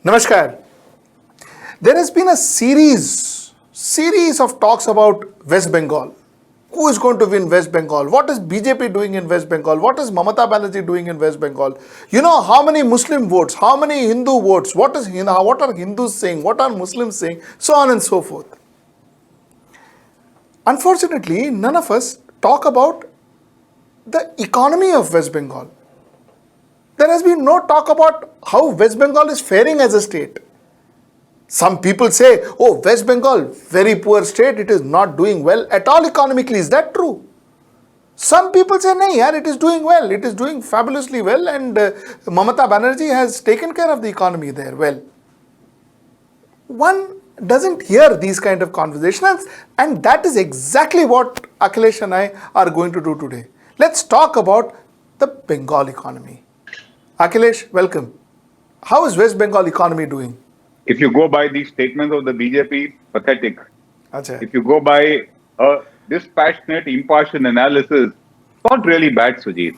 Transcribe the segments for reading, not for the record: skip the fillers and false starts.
Namaskar. There has been a series of talks about West Bengal. Who is going to win West Bengal? What is BJP doing in West Bengal? What is Mamata Banerjee doing in West Bengal? You know how many Muslim votes, how many Hindu votes, what are Hindus saying, what are Muslims saying, so on and so forth. Unfortunately, none of us talk about the economy of West Bengal. There has been no talk about how West Bengal is faring as a state. Some people say, oh, West Bengal, very poor state, it is not doing well at all economically. Is that true? Some people say, no, yaar, it is doing well, it is doing fabulously well, and Mamata Banerjee has taken care of the economy there well. One doesn't hear these kind of conversations, and that is exactly what Akhilesh and I are going to do today. Let's talk about the Bengal economy. Akhilesh, welcome. How is West Bengal economy doing? If you go by the statements of the BJP, pathetic. Achha. If you go by a dispassionate, impartial analysis, not really bad, Sujit.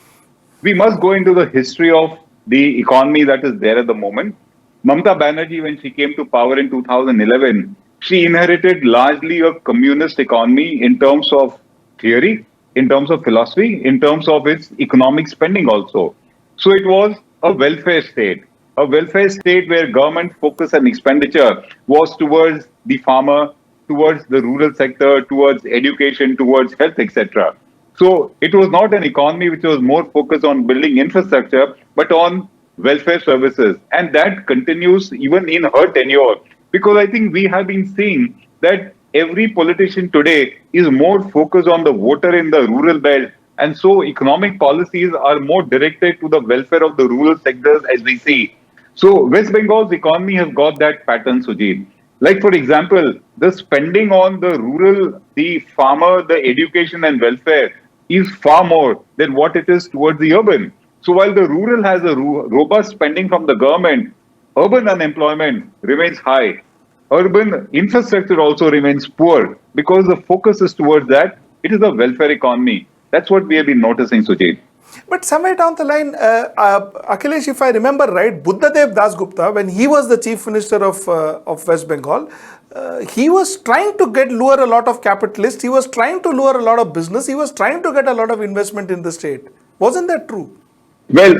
We must go into the history of the economy that is there at the moment. Mamata Banerjee, when she came to power in 2011, she inherited largely a communist economy in terms of theory, in terms of philosophy, in terms of its economic spending also. So it was a welfare state. A welfare state where government focus and expenditure was towards the farmer, towards the rural sector, towards education, towards health, etc. So it was not an economy which was more focused on building infrastructure, but on welfare services. And that continues even in her tenure. Because I think we have been seeing that every politician today is more focused on the voter in the rural belt. And so economic policies are more directed to the welfare of the rural sectors as we see. So West Bengal's economy has got that pattern, Sujit. Like, for example, the spending on the rural, the farmer, the education and welfare is far more than what it is towards the urban. So while the rural has a robust spending from the government, urban unemployment remains high. Urban infrastructure also remains poor because the focus is towards that. It is a welfare economy. That's what we have been noticing, Sujit. But somewhere down the line, Akhilesh, if I remember right, Buddhadev Dasgupta, when he was the chief minister of West Bengal, he was trying to lure a lot of capitalists, he was trying to lure a lot of business, he was trying to get a lot of investment in the state. Wasn't that true? Well,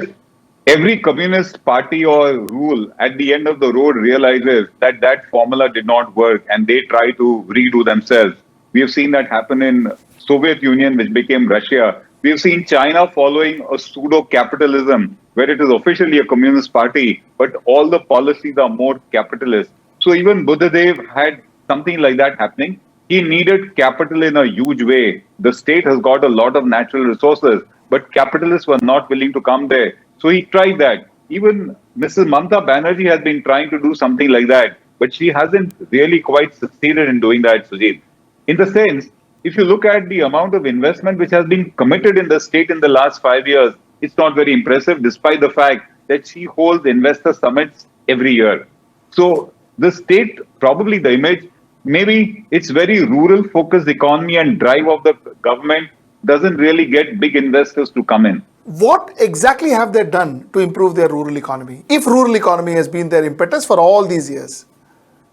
every communist party or rule at the end of the road realizes that that formula did not work and they try to redo themselves. We have seen that happen in Soviet Union, which became Russia. We have seen China following a pseudo-capitalism where it is officially a communist party, but all the policies are more capitalist. So even Buddhadev had something like that happening. He needed capital in a huge way. The state has got a lot of natural resources, but capitalists were not willing to come there. So he tried that. Even Mrs. Mamata Banerjee has been trying to do something like that, but she hasn't really quite succeeded in doing that, Sujit. In the sense, if you look at the amount of investment which has been committed in the state in the last 5 years, it's not very impressive, despite the fact that she holds investor summits every year. So the state, probably the image, maybe it's very rural focused economy and drive of the government doesn't really get big investors to come in. What exactly have they done to improve their rural economy, if rural economy has been their impetus for all these years?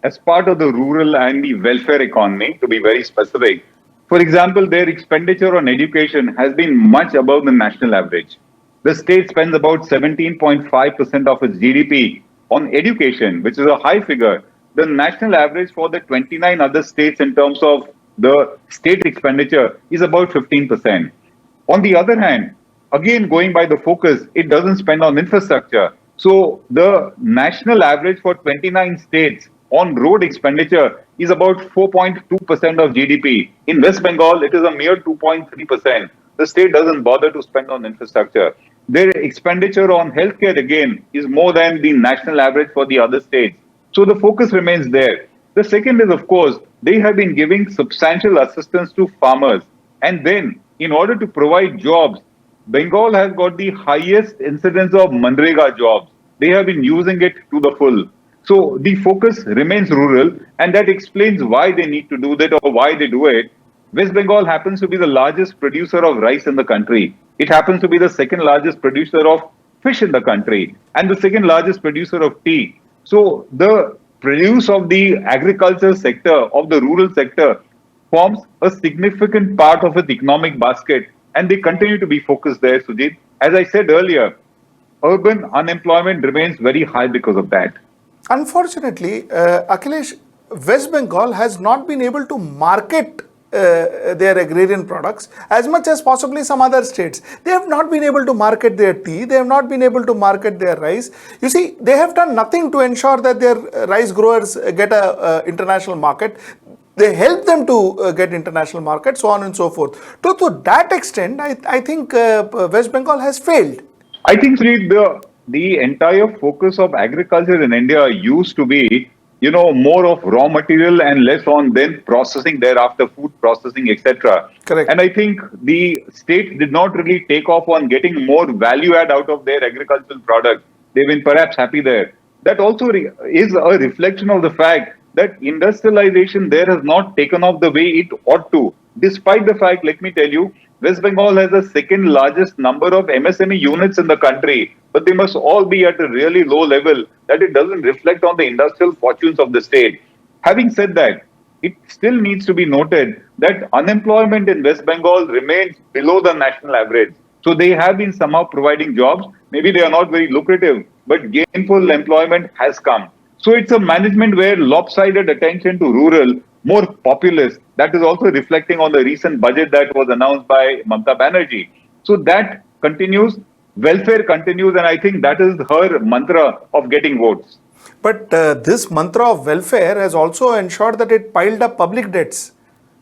As part of the rural and the welfare economy, to be very specific, for example, their expenditure on education has been much above the national average. The state spends about 17.5% of its GDP on education, which is a high figure. The national average for the 29 other states in terms of the state expenditure is about 15%. On the other hand, again, going by the focus, it doesn't spend on infrastructure. So the national average for 29 states on road expenditure is about 4.2% of GDP. In West Bengal, it is a mere 2.3%. The state doesn't bother to spend on infrastructure. Their expenditure on healthcare, again, is more than the national average for the other states. So the focus remains there. The second is, of course, they have been giving substantial assistance to farmers. And then, in order to provide jobs, Bengal has got the highest incidence of Manrega jobs. They have been using it to the full. So the focus remains rural, and that explains why they need to do that or why they do it. West Bengal happens to be the largest producer of rice in the country. It happens to be the second largest producer of fish in the country and the second largest producer of tea. So the produce of the agriculture sector, of the rural sector, forms a significant part of its economic basket, and they continue to be focused there, Sujit. As I said earlier, urban unemployment remains very high because of that. Unfortunately, Akhilesh, West Bengal has not been able to market their agrarian products as much as possibly some other states. They have not been able to market their tea, they have not been able to market their rice. You see, they have done nothing to ensure that their rice growers get a international market. They help them to get international market, so on and so forth. To that extent, I think West Bengal has failed. I think Sri, the entire focus of agriculture in India used to be, more of raw material and less on then processing thereafter, food processing, etc. Correct. And I think the state did not really take off on getting more value add out of their agricultural products. They've been perhaps happy there. That also is a reflection of the fact that industrialization there has not taken off the way it ought to. Despite the fact, let me tell you, West Bengal has the second largest number of MSME units in the country, but they must all be at a really low level that it doesn't reflect on the industrial fortunes of the state. Having said that, it still needs to be noted that unemployment in West Bengal remains below the national average. So they have been somehow providing jobs. Maybe they are not very lucrative, but gainful employment has come. So it's a management where lopsided attention to rural, more populist, that is also reflecting on the recent budget that was announced by Mamata Banerjee. So that continues, welfare continues, and I think that is her mantra of getting votes. But this mantra of welfare has also ensured that it piled up public debts.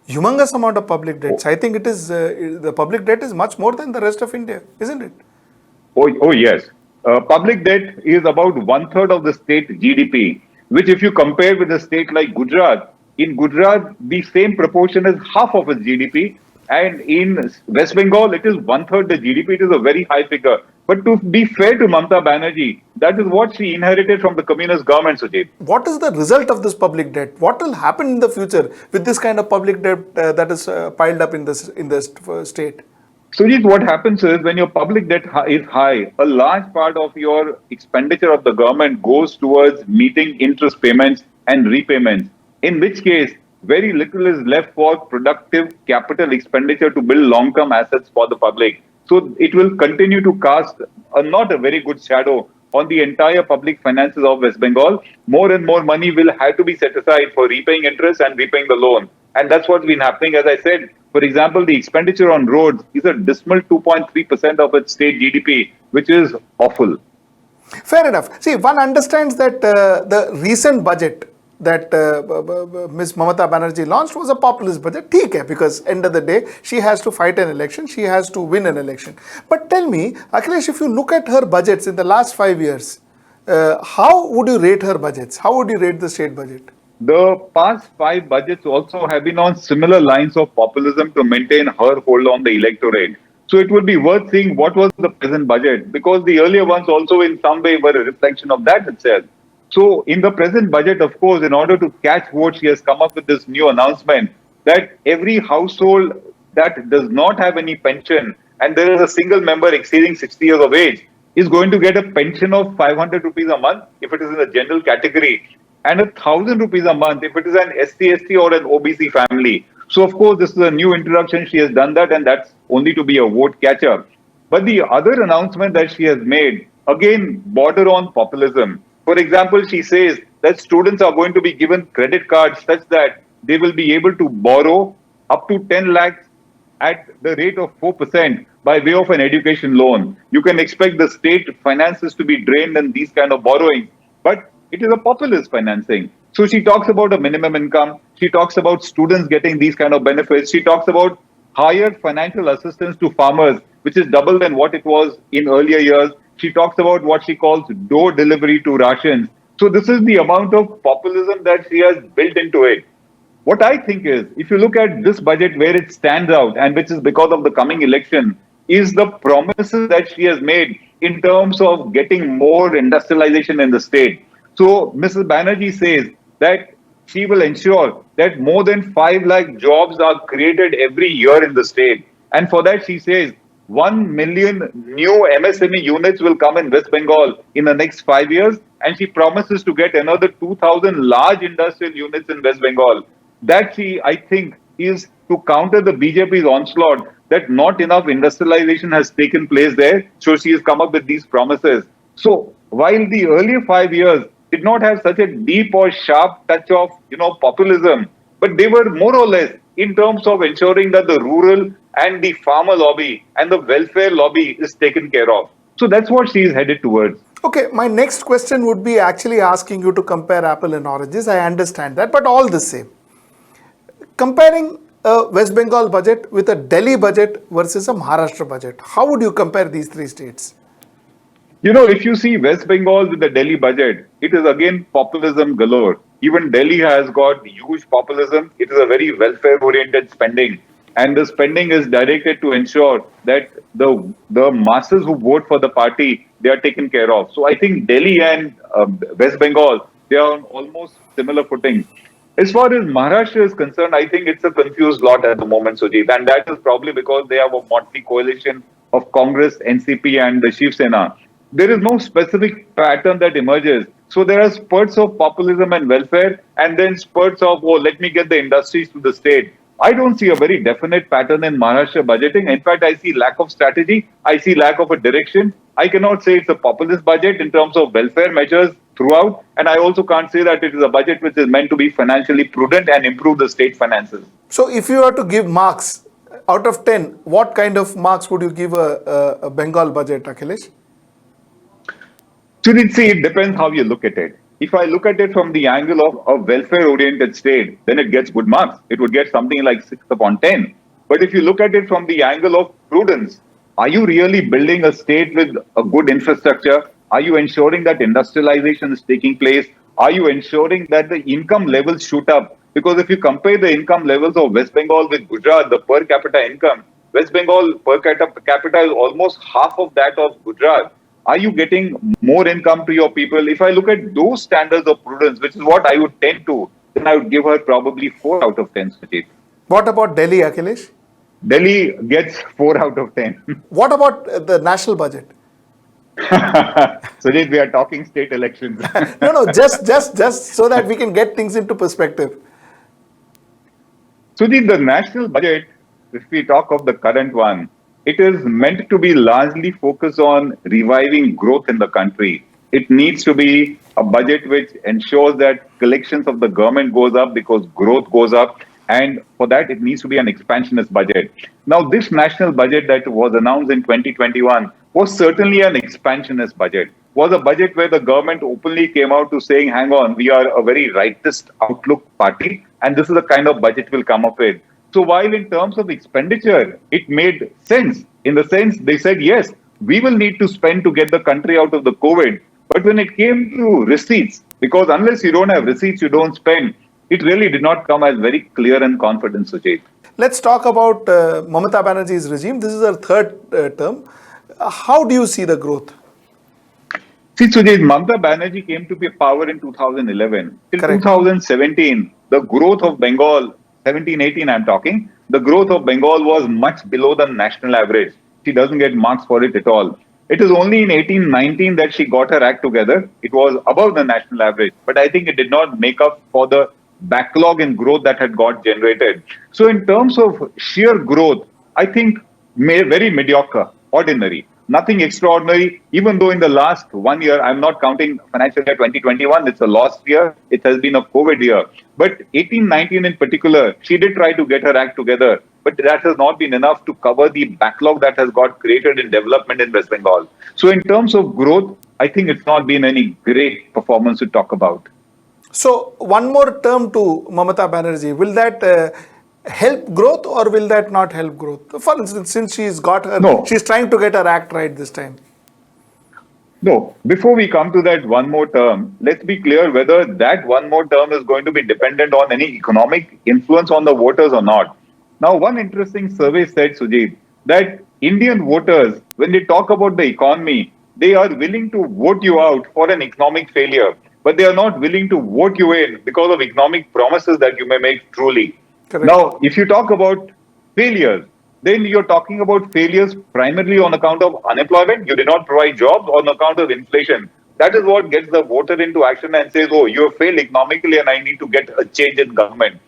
Humongous amount of public debts. I think it is the public debt is much more than the rest of India, isn't it? Oh yes. Public debt is about one third of the state GDP, which if you compare with a state like Gujarat, in Gujarat, the same proportion is half of its GDP. And in West Bengal, it is one third the GDP. It is a very high figure. But to be fair to Mamata Banerjee, that is what she inherited from the communist government, Sujit. What is the result of this public debt? What will happen in the future with this kind of public debt that is piled up in this state? Sujit, what happens is when your public debt is high, a large part of your expenditure of the government goes towards meeting interest payments and repayments, in which case very little is left for productive capital expenditure to build long-term assets for the public. So it will continue to cast not a very good shadow on the entire public finances of West Bengal. More and more money will have to be set aside for repaying interest and repaying the loan. And that's what's been happening. As I said, for example, the expenditure on roads is a dismal 2.3% of its state GDP, which is awful. Fair enough. See, one understands that the recent budget that Ms. Mamata Banerjee launched was a populist budget. ठीक है, because end of the day, she has to fight an election, she has to win an election. But tell me, Akhilesh, if you look at her budgets in the last 5 years, how would you rate her budgets? How would you rate the state budget? The past 5 budgets also have been on similar lines of populism to maintain her hold on the electorate. So it would be worth seeing what was the present budget, because the earlier ones also in some way were a reflection of that itself. So in the present budget, of course, in order to catch votes, she has come up with this new announcement that every household that does not have any pension and there is a single member exceeding 60 years of age is going to get a pension of 500 rupees a month if it is in the general category, and 1,000 rupees a month if it is an SC/ST or an OBC family. So of course, this is a new introduction. She has done that, and that's only to be a vote catcher. But the other announcement that she has made, again, border on populism. For example, she says that students are going to be given credit cards such that they will be able to borrow up to 10 lakhs at the rate of 4% by way of an education loan. You can expect the state finances to be drained in these kind of borrowing, but it is a populist financing. So she talks about a minimum income. She talks about students getting these kind of benefits. She talks about higher financial assistance to farmers, which is double than what it was in earlier years. She talks about what she calls door delivery to rations. So this is the amount of populism that she has built into it. What I think is, if you look at this budget where it stands out, and which is because of the coming election, is the promises that she has made in terms of getting more industrialization in the state. So Mrs. Banerjee says that she will ensure that more than 5 lakh jobs are created every year in the state. And for that, she says 1 million new MSME units will come in West Bengal in the next 5 years. and she promises to get another 2,000 large industrial units in West Bengal. That she, I think, is to counter the BJP's onslaught that not enough industrialization has taken place there. So she has come up with these promises. So while the earlier 5 years did not have such a deep or sharp touch of, populism, but they were more or less in terms of ensuring that the rural and the farmer lobby and the welfare lobby is taken care of. So that's what she is headed towards. Okay, my next question would be actually asking you to compare apple and oranges. I understand that, but all the same. Comparing a West Bengal budget with a Delhi budget versus a Maharashtra budget, how would you compare these three states? If you see West Bengal with the Delhi budget, it is again populism galore. Even Delhi has got huge populism. It is a very welfare-oriented spending. And the spending is directed to ensure that the masses who vote for the party, they are taken care of. So I think Delhi and West Bengal, they are on almost similar footing. As far as Maharashtra is concerned, I think it's a confused lot at the moment, Sujit. And that is probably because they have a motley coalition of Congress, NCP and the Shiv Sena. There is no specific pattern that emerges. So there are spurts of populism and welfare, and then spurts of, let me get the industries to the state. I don't see a very definite pattern in Maharashtra budgeting. In fact, I see lack of strategy. I see lack of a direction. I cannot say it's a populist budget in terms of welfare measures throughout. And I also can't say that it is a budget which is meant to be financially prudent and improve the state finances. So if you were to give marks out of 10, what kind of marks would you give a Bengal budget, Akhilesh? So it depends how you look at it. If I look at it from the angle of a welfare-oriented state, then it gets good marks. It would get something like 6 upon 10. But if you look at it from the angle of prudence, are you really building a state with a good infrastructure? Are you ensuring that industrialization is taking place? Are you ensuring that the income levels shoot up? Because if you compare the income levels of West Bengal with Gujarat, the per capita income, West Bengal per capita is almost half of that of Gujarat. Are you getting more income to your people? If I look at those standards of prudence, which is what I would tend to, then I would give her probably 4 out of 10, Sujit. What about Delhi, Akhilesh? Delhi gets 4 out of 10. What about the national budget? Sujit, we are talking state elections. No, just so that we can get things into perspective. Sujit, the national budget, if we talk of the current one, it is meant to be largely focused on reviving growth in the country. It needs to be a budget which ensures that collections of the government goes up because growth goes up. And for that, it needs to be an expansionist budget. Now, this national budget that was announced in 2021 was certainly an expansionist budget. Was a budget where the government openly came out to saying, hang on, we are a very rightist outlook party. And this is the kind of budget we'll come up with. So while in terms of expenditure, it made sense. In the sense, they said, yes, we will need to spend to get the country out of the COVID. But when it came to receipts, because unless you don't have receipts, you don't spend, it really did not come as very clear and confident, Sujit. Let's talk about Mamata Banerjee's regime. This is her third term. How do you see the growth? See, Sujit, Mamata Banerjee came to power in 2011. Till Correct. 2017, the growth of Bengal, 17-18 I'm talking, the growth of Bengal was much below the national average. She doesn't get marks for it at all. It is only in 18-19 that she got her act together. It was above the national average. But I think it did not make up for the backlog in growth that had got generated. So in terms of sheer growth, I think very mediocre, ordinary. Nothing extraordinary, even though in the last 1 year, I'm not counting financial year 2021, it's a lost year. It has been a COVID year. But 18-19 in particular, she did try to get her act together. But that has not been enough to cover the backlog that has got created in development in West Bengal. So in terms of growth, I think it's not been any great performance to talk about. So one more term to Mamata Banerjee. Will that help growth or will that not help growth? For instance, since she's trying to get her act right this time. No, before we come to that one more term, let's be clear whether that one more term is going to be dependent on any economic influence on the voters or not. Now, one interesting survey said, Sujit, that Indian voters, when they talk about the economy, they are willing to vote you out for an economic failure, but they are not willing to vote you in because of economic promises that you may make truly. Correct. Now, if you talk about failures, then you're talking about failures primarily on account of unemployment. You did not provide jobs, on account of inflation. That is what gets the voter into action and says, oh, you have failed economically and I need to get a change in government.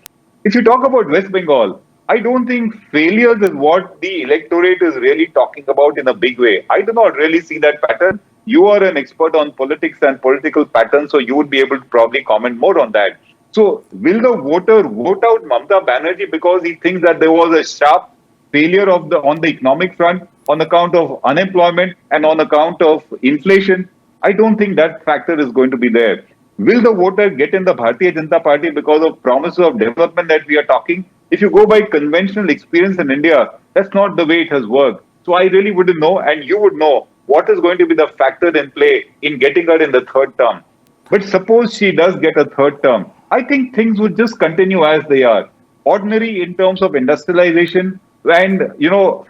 If you talk about West Bengal, I don't think failures is what the electorate is really talking about in a big way. I do not really see that pattern. You are an expert on politics and political patterns, so you would be able to probably comment more on that. So, will the voter vote out Mamata Banerjee because he thinks that there was a sharp failure on the economic front on account of unemployment and on account of inflation? I don't think that factor is going to be there. Will the voter get in the Bharatiya Janata Party because of promises of development that we are talking? If you go by conventional experience in India, that's not the way it has worked. So I really wouldn't know, and you would know what is going to be the factor in play in getting her in the third term. But suppose she does get a third term, I think things would just continue as they are. Ordinary in terms of industrialization and,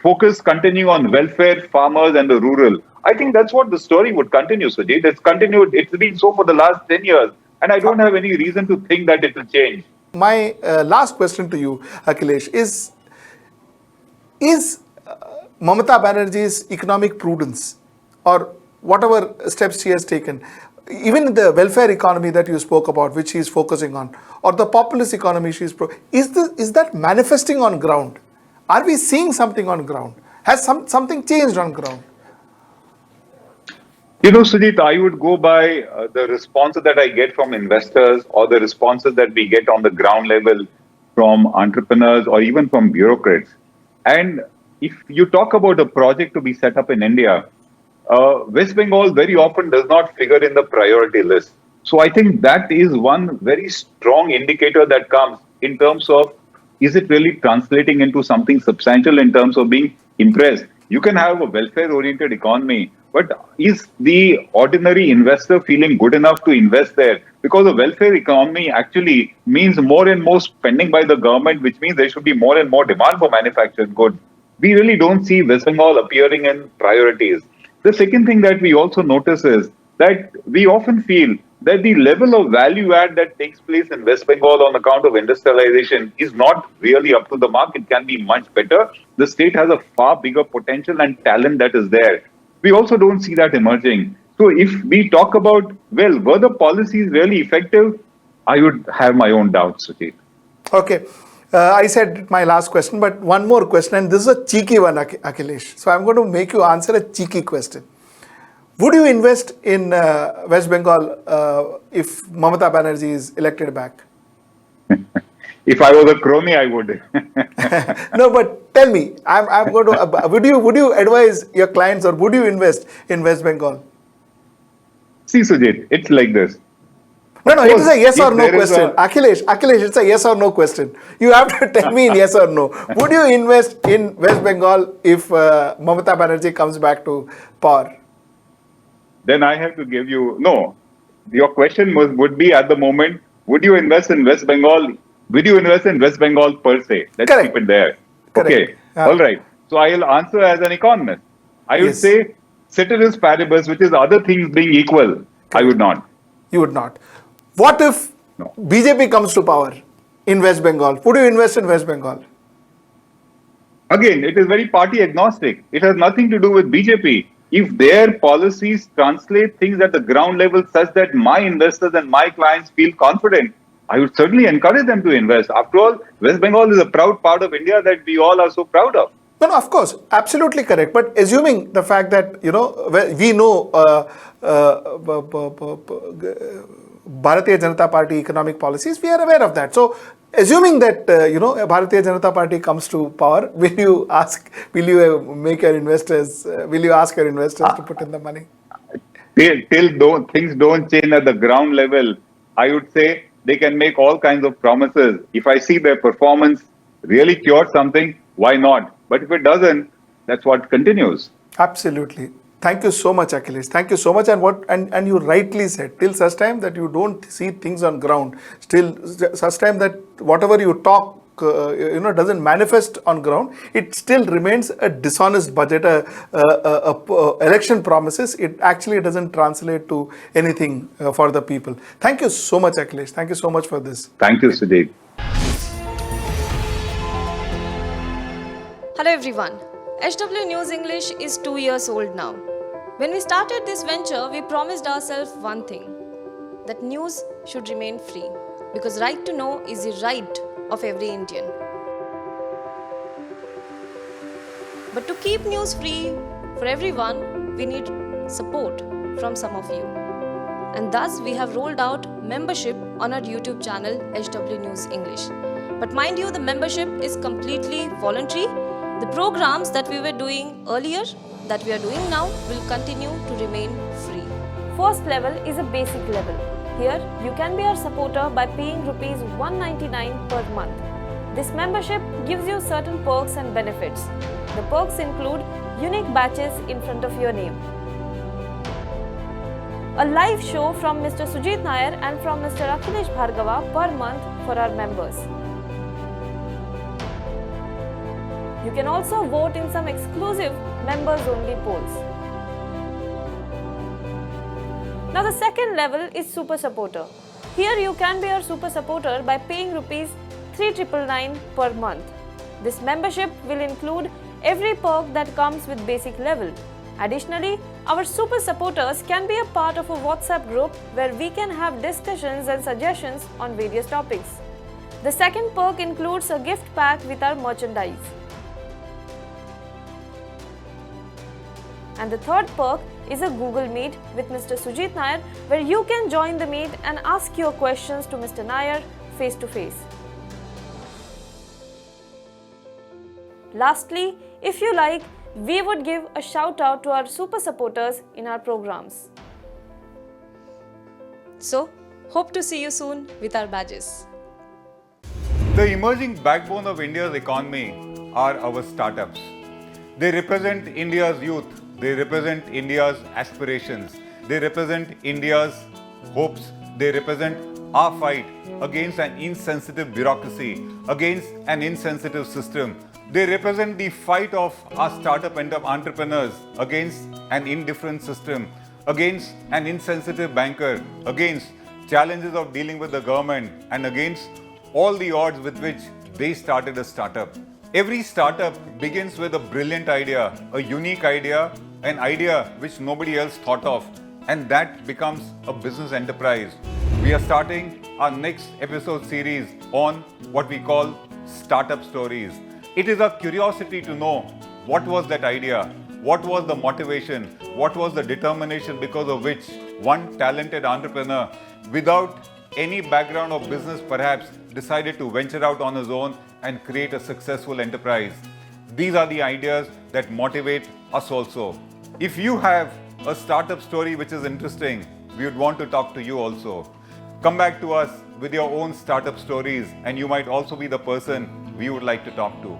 focus continue on welfare, farmers and the rural. I think that's what the story would continue, Sujit. It's continued. It's been so for the last 10 years. And I don't have any reason to think that it will change. My last question to you, Akhilesh, is Mamata Banerjee's economic prudence or whatever steps she has taken, even the welfare economy that you spoke about, which she is focusing on, or the populist economy is that manifesting on ground? Are we seeing something on ground? Has something changed on ground? Sujit, I would go by the responses that I get from investors or the responses that we get on the ground level from entrepreneurs or even from bureaucrats. And if you talk about a project to be set up in India, West Bengal very often does not figure in the priority list. So I think that is one very strong indicator that comes in terms of, is it really translating into something substantial in terms of being impressed? You can have a welfare-oriented economy, but is the ordinary investor feeling good enough to invest there? Because a welfare economy actually means more and more spending by the government, which means there should be more and more demand for manufactured goods. We really don't see West Bengal appearing in priorities. The second thing that we also notice is that we often feel that the level of value add that takes place in West Bengal on account of industrialization is not really up to the mark. It can be much better. The state has a far bigger potential and talent that is there. We also don't see that emerging. So if we talk about, well, were the policies really effective? I would have my own doubts, Sujit. Okay. I said my last question, but one more question, and this is a cheeky one, Akhilesh. So I'm going to make you answer a cheeky question. Would you invest in West Bengal if Mamata Banerjee is elected back? If I was a crony, I would. No, but tell me, I'm going to. Would you advise your clients or would you invest in West Bengal? See, Sujit, it's like this. No, it is a yes or no question. Akhilesh, it's a yes or no question. You have to tell me in yes or no. Would you invest in West Bengal if Mamata Banerjee comes back to power? Then I have to give you, no. Your question would be at the moment, would you invest in West Bengal? Would you invest in West Bengal per se? Let's Correct. keep it there. Correct. Okay. All right. So I'll answer as an economist. I would say ceteris paribus, which is other things being equal. Correct. I would not. You would not. What if BJP comes to power in West Bengal? Would you invest in West Bengal? Again, it is very party agnostic. It has nothing to do with BJP. If their policies translate things at the ground level such that my investors and my clients feel confident, I would certainly encourage them to invest. After all, West Bengal is a proud part of India that we all are so proud of. No, of course, absolutely correct. But assuming the fact that, we know Bharatiya Janata Party economic policies, we are aware of that. So, assuming that, Bharatiya Janata Party comes to power, will you ask your investors to put in the money? Till things don't change at the ground level, I would say they can make all kinds of promises. If I see their performance really cure something, why not? But if it doesn't, that's what continues. Absolutely. Thank you so much, Akhilesh. Thank you so much. And you rightly said, till such time that you don't see things on ground, till such time that whatever you talk, doesn't manifest on ground, it still remains a dishonest budget, election promises. It actually doesn't translate to anything for the people. Thank you so much, Akhilesh. Thank you so much for this. Thank you, Sujit. Hello everyone. HW News English is 2 years old now. When we started this venture, we promised ourselves one thing, that news should remain free, because right to know is the right of every Indian. But to keep news free for everyone, we need support from some of you. And thus we have rolled out membership on our YouTube channel HW News English. But mind you, the membership is completely voluntary. The programs that we were doing earlier, that we are doing now, will continue to remain free. First level is a basic level. Here, you can be our supporter by paying Rs 199 per month. This membership gives you certain perks and benefits. The perks include unique badges in front of your name, a live show from Mr. Sujit Nair and from Mr. Akhilesh Bhargava per month for our members. You can also vote in some exclusive members-only polls. Now the second level is Super Supporter. Here you can be our Super Supporter by paying Rs 3,999 per month. This membership will include every perk that comes with basic level. Additionally, our Super Supporters can be a part of a WhatsApp group where we can have discussions and suggestions on various topics. The second perk includes a gift pack with our merchandise. And the third perk is a Google Meet with Mr. Sujit Nair, where you can join the meet and ask your questions to Mr. Nair face to face. Lastly, if you like, we would give a shout out to our super supporters in our programs. So, hope to see you soon with our badges. The emerging backbone of India's economy are our startups. They represent India's youth. They represent India's aspirations. They represent India's hopes. They represent our fight against an insensitive bureaucracy, against an insensitive system. They represent the fight of our startup entrepreneurs against an indifferent system, against an insensitive banker, against challenges of dealing with the government, and against all the odds with which they started a startup. Every startup begins with a brilliant idea, a unique idea, an idea which nobody else thought of, and that becomes a business enterprise. We are starting our next episode series on what we call Startup Stories. It is our curiosity to know what was that idea, what was the motivation, what was the determination because of which one talented entrepreneur, without any background of business perhaps, decided to venture out on his own and create a successful enterprise. These are the ideas that motivate us also. If you have a startup story which is interesting, we would want to talk to you also. Come back to us with your own startup stories, and you might also be the person we would like to talk to.